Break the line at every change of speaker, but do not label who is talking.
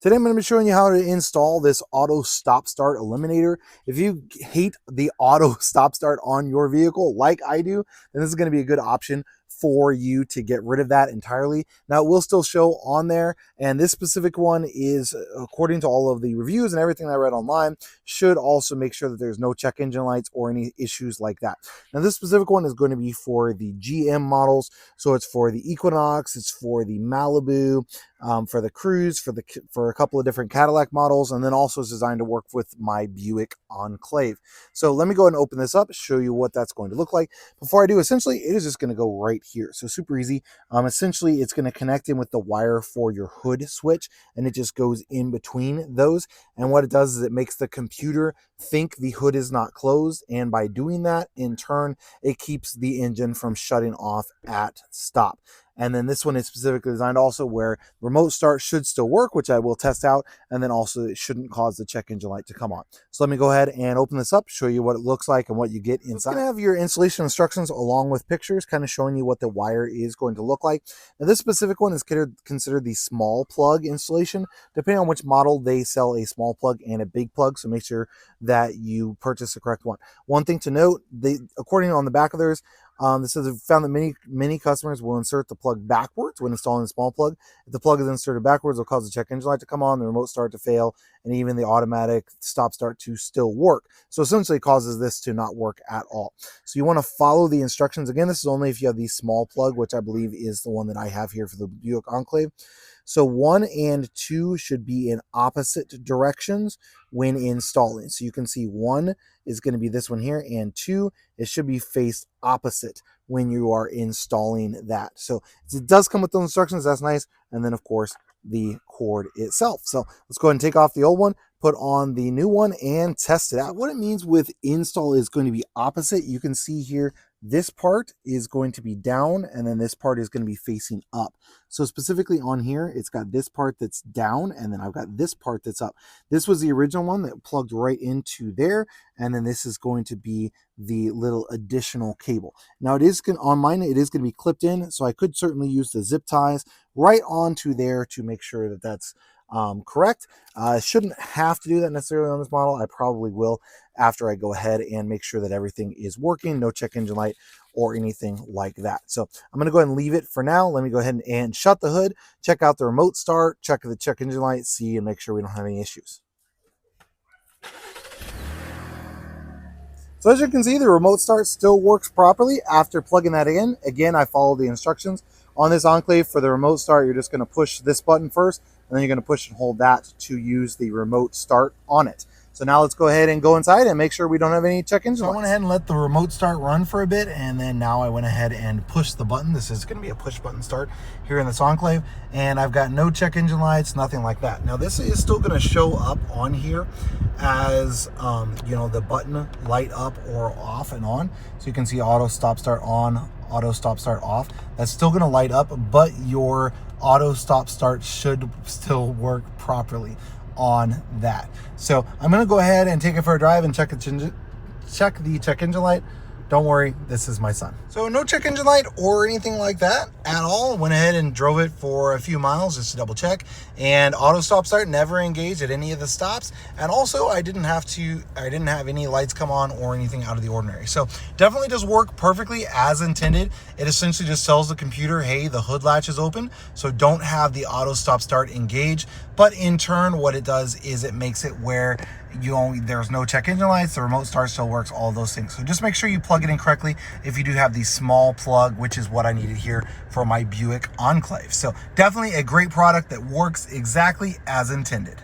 Today I'm going to be showing you how to install this auto stop start eliminator. If you hate the auto stop start on your vehicle like I do, then this is going to be a good option for you to get rid of that entirely. Now it will still show on there, and this specific one is, according to all of the reviews and everything I read online, should also make sure that there's no check engine lights or any issues like that. Now this specific one is going to be for the GM models, so it's for the Equinox, it's for the Malibu, for the Cruise, for a couple of different Cadillac models, and then also is designed to work with my Buick Enclave. So let me go ahead and open this up, show you what that's going to look like. Before I do, essentially, it is just going to go right here. So super easy. Essentially, it's going to connect in with the wire for your hood switch, and it just goes in between those. And what it does is it makes the computer think the hood is not closed, and by doing that, in turn, it keeps the engine from shutting off at stop. And then this one is specifically designed also where remote start should still work, which I will test out. And then also it shouldn't cause the check engine light to come on. So let me go ahead and open this up, show you what it looks like and what you get inside. It's going to have your installation instructions along with pictures, kind of showing you what the wire is going to look like. Now this specific one is considered the small plug installation. Depending on which model, they sell a small plug and a big plug. So make sure that you purchase the correct one. One thing to note, according on the back of theirs, this says found that many customers will insert the plug backwards when installing the small plug. If the plug is inserted backwards, it'll cause the check engine light to come on, the remote start to fail, and even the automatic stop start to still work. So essentially it causes this to not work at all. So you want to follow the instructions. Again, this is only if you have the small plug, which I believe is the one that I have here for the Buick Enclave. So 1 and 2 should be in opposite directions when installing. So you can see 1 is going to be this one here, and 2, it should be faced opposite when you are installing that. So it does come with those instructions. That's nice. And then, of course, the cord itself. So let's go ahead and take off the old one, put on the new one, and test it out. What it means with install is going to be opposite. You can see here, this part is going to be down, and then this part is going to be facing up. So specifically on here, it's got this part that's down, and then I've got this part that's up. This was the original one that plugged right into there, and then this is going to be the little additional cable. Now it is on mine, it is going to be clipped in, so I could certainly use the zip ties right onto there to make sure that that's correct. I shouldn't have to do that necessarily on this model. I probably will after I go ahead and make sure that everything is working, no check engine light or anything like that. So I'm going to go ahead and leave it for now. Let me go ahead and shut the hood, check out the remote start, check the check engine light, see and make sure we don't have any issues. So as you can see, the remote start still works properly after plugging that in. Again, I followed the instructions. On this Enclave, for the remote start, you're just going to push this button first, and then you're going to push and hold that to use the remote start on it. So now let's go ahead and go inside and make sure we don't have any check engine lights. I went ahead and let the remote start run for a bit, and then now I went ahead and pushed the button. This is going to be a push button start here in this Enclave, and I've got no check engine lights, nothing like that. Now this is still going to show up on here as you know, the button light up or off and on. So you can see auto stop start on, auto stop start off. That's still going to light up, but your auto stop start should still work properly on that. So I'm going to go ahead and take it for a drive and check the check engine light. Don't worry, this is my son. So no check engine light or anything like that at all. Went ahead and drove it for a few miles just to double check. And auto stop start never engaged at any of the stops. And also I didn't have any lights come on or anything out of the ordinary. So definitely does work perfectly as intended. It essentially just tells the computer, hey, the hood latch is open, so don't have the auto stop start engaged. But in turn, what it does is it makes it where there's no check engine lights, the remote start still works, all those things. So just make sure you plug it in correctly if you do have the small plug, which is what I needed here for my Buick Enclave. So definitely a great product that works exactly as intended.